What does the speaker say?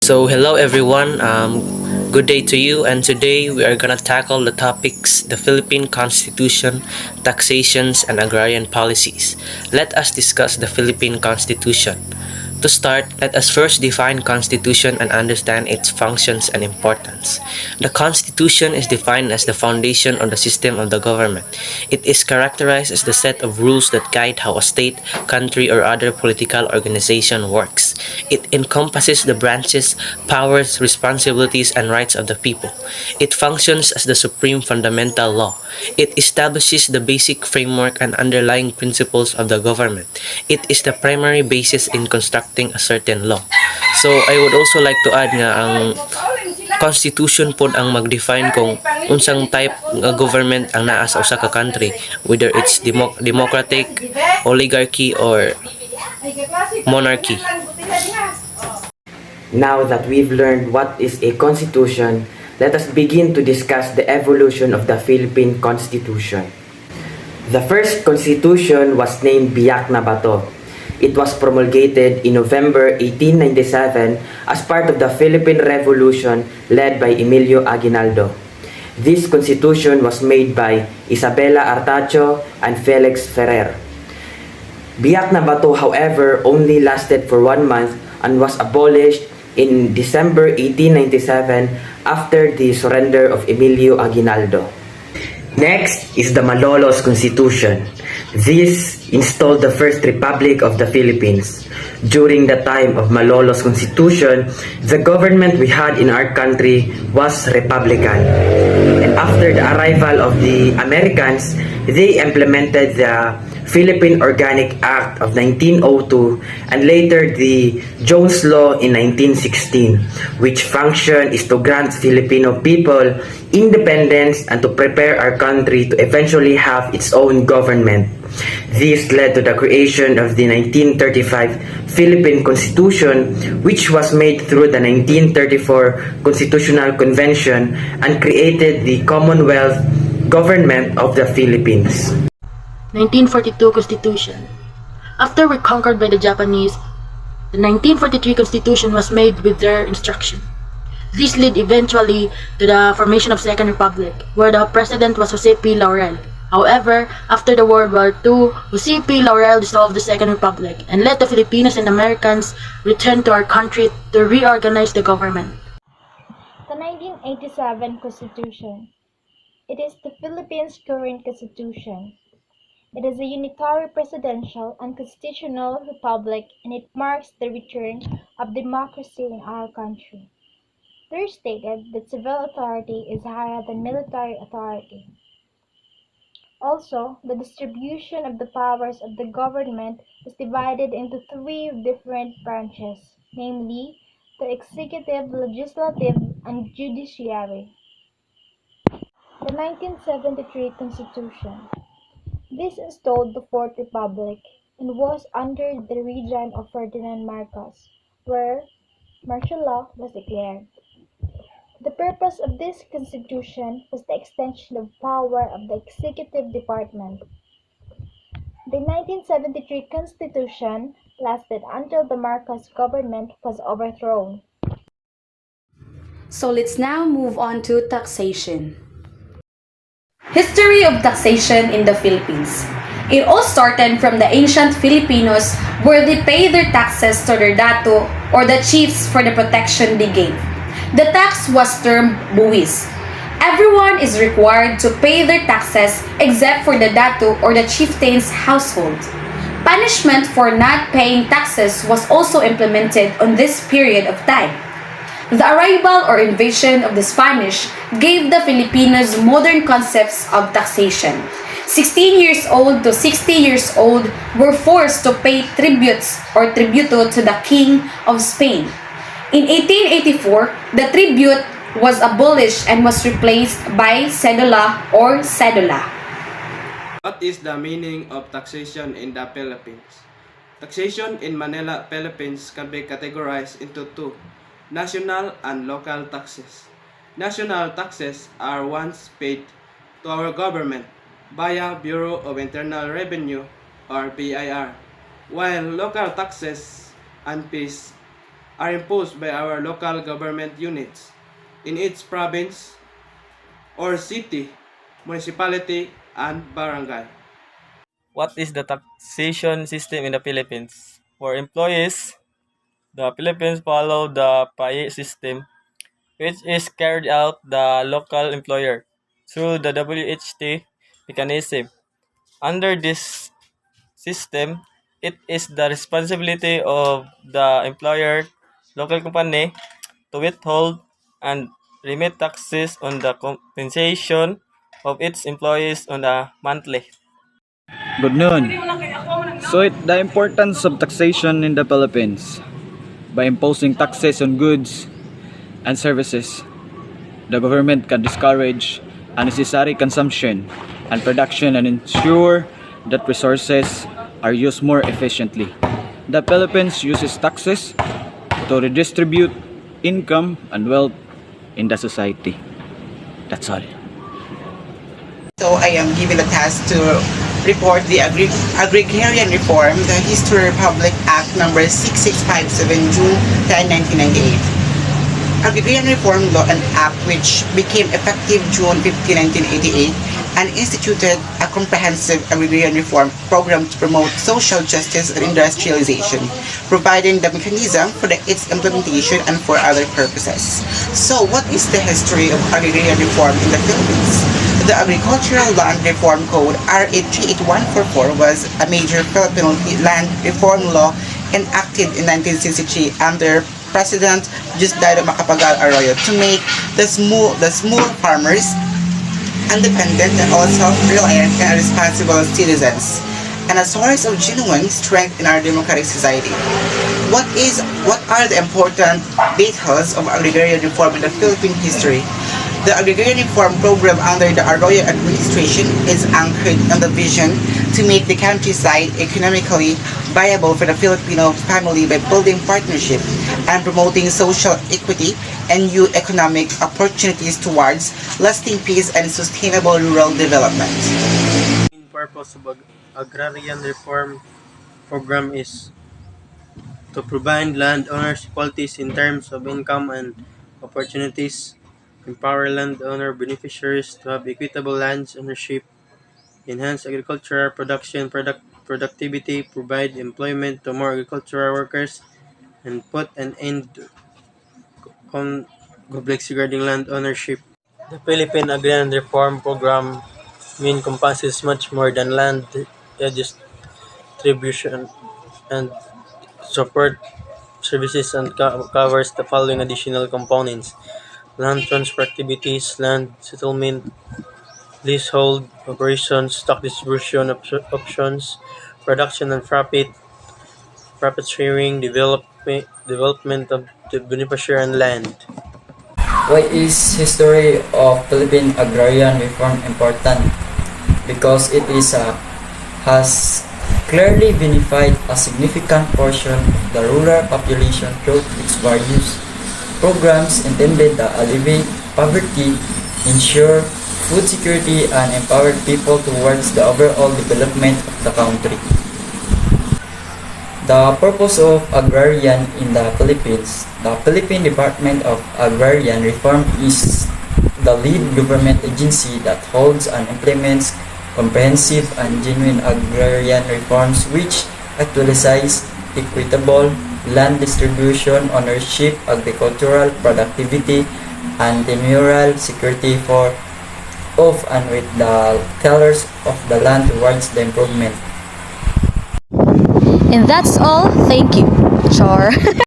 So hello everyone, good day to you, and today we are gonna tackle the topics: the Philippine Constitution, taxations, and agrarian policies. Let us discuss the Philippine Constitution. To start, let us first define Constitution and understand its functions and importance. The Constitution is defined as the foundation of the system of the government. It is characterized as the set of rules that guide how a state, country, or other political organization works. It encompasses the branches, powers, responsibilities, and rights of the people. It functions as the supreme fundamental law. It establishes the basic framework and underlying principles of the government. It is the primary basis in constructing a certain law. So I would also like to add nga ang constitution pod ang mag-define kung unsang type nga government ang naa sa usa ka country, whether it's democratic, oligarchy, or monarchy. Now that we've learned what is a constitution, let us begin to discuss the evolution of the Philippine Constitution. The first constitution was named Biak na Bato. It was promulgated in November 1897 as part of the Philippine Revolution led by Emilio Aguinaldo. This constitution was made by Isabela Artacho and Felix Ferrer. Biak na Bato, however, only lasted for 1 month and was abolished in December 1897 after the surrender of Emilio Aguinaldo. Next is the Malolos Constitution. This installed the first republic of the Philippines. During the time of Malolos Constitution, the government we had in our country was republican. And after the arrival of the Americans, they implemented the Philippine Organic Act of 1902 and later the Jones Law in 1916, which function is to grant Filipino people independence and to prepare our country to eventually have its own government. This led to the creation of the 1935 Philippine Constitution, which was made through the 1934 Constitutional Convention and created the Commonwealth Government of the Philippines. 1942 Constitution. After we conquered by the Japanese, the 1943 Constitution was made with their instruction. This led eventually to the formation of Second Republic, where the president was Jose P. Laurel. However, after the World War II, Jose P. Laurel dissolved the Second Republic and let the Filipinos and Americans return to our country to reorganize the government. The 1987 Constitution. It is the Philippines' current constitution. It is a unitary presidential and constitutional republic, and it marks the return of democracy in our country. There stated that civil authority is higher than military authority. Also, the distribution of the powers of the government is divided into 3 different branches, namely the executive, legislative, and judiciary. The 1973 Constitution. This installed the Fourth Republic and was under the regime of Ferdinand Marcos, where martial law was declared. The purpose of this constitution was the extension of power of the executive department. The 1973 Constitution lasted until the Marcos government was overthrown. So let's now move on to taxation. History of taxation in the Philippines. It all started from the ancient Filipinos where they pay their taxes to their dato or the chiefs for the protection they gave. The tax was termed buwis. Everyone is required to pay their taxes except for the dato or the chieftain's household. Punishment for not paying taxes was also implemented on this period of time. The arrival or invasion of the Spanish gave the Filipinos modern concepts of taxation. 16 years old to 60 years old were forced to pay tributes or tributo to the King of Spain. In 1884, the tribute was abolished and was replaced by cedula or cedula. What is the meaning of taxation in the Philippines? Taxation in Manila, Philippines can be categorized into 2. National and local taxes. National taxes are ones paid to our government via Bureau of Internal Revenue or BIR. while local taxes and fees are imposed by our local government units in each province or city, municipality, and barangay. What is the taxation system in the Philippines? For employees, the Philippines follow the PAYE system, which is carried out the local employer through the WHT mechanism. Under this system, it is the responsibility of the employer, local company, to withhold and remit taxes on the compensation of its employees on a monthly. Good noon. The importance of taxation in the Philippines. By imposing taxes on goods and services, the government can discourage unnecessary consumption and production and ensure that resources are used more efficiently. The Philippines uses taxes to redistribute income and wealth in the society. That's all. So I am given the task to report the Agrarian Reform, the History Republic Act number 6657, June 10, 1998. Agrarian Reform Law and Act, which became effective June 15, 1988, and instituted a comprehensive agrarian reform program to promote social justice and industrialization, providing the mechanism for its implementation and for other purposes. So, what is the history of agrarian reform in the Philippines? The Agricultural Land Reform Code RA 38144 was a major Filipino land reform law enacted in 1963 under President Diosdado Macapagal Arroyo to make the small farmers independent and also reliant and responsible citizens, and a source of genuine strength in our democratic society. What are the important details of agrarian reform in the Philippine history? The agrarian reform program under the Arroyo administration is anchored in the vision to make the countryside economically viable for the Filipino family by building partnership and promoting social equity and new economic opportunities towards lasting peace and sustainable rural development. The main purpose of agrarian reform program is to provide landowners equalities in terms of income and opportunities, empower landowner beneficiaries to have equitable land ownership, enhance agricultural productivity, provide employment to more agricultural workers, and put an end on conflicts regarding land ownership. The Philippine Agrarian Reform Program encompasses much more than land distribution and support services and covers the following additional components: land transfer activities, land settlement, leasehold operations, stock distribution options, production and profit sharing, development of the beneficiary and land. Why is history of Philippine agrarian reform important? Because it has clearly benefited a significant portion of the rural population through its various programs intended to alleviate poverty, ensure food security, and empower people towards the overall development of the country. The purpose of agrarian in the Philippines. The Philippine Department of Agrarian Reform is the lead government agency that holds and implements comprehensive and genuine agrarian reforms which actualize equitable land distribution, ownership, agricultural productivity, and tenure security for of and with the tillers of the land towards the improvement. And that's all. Thank you. Char.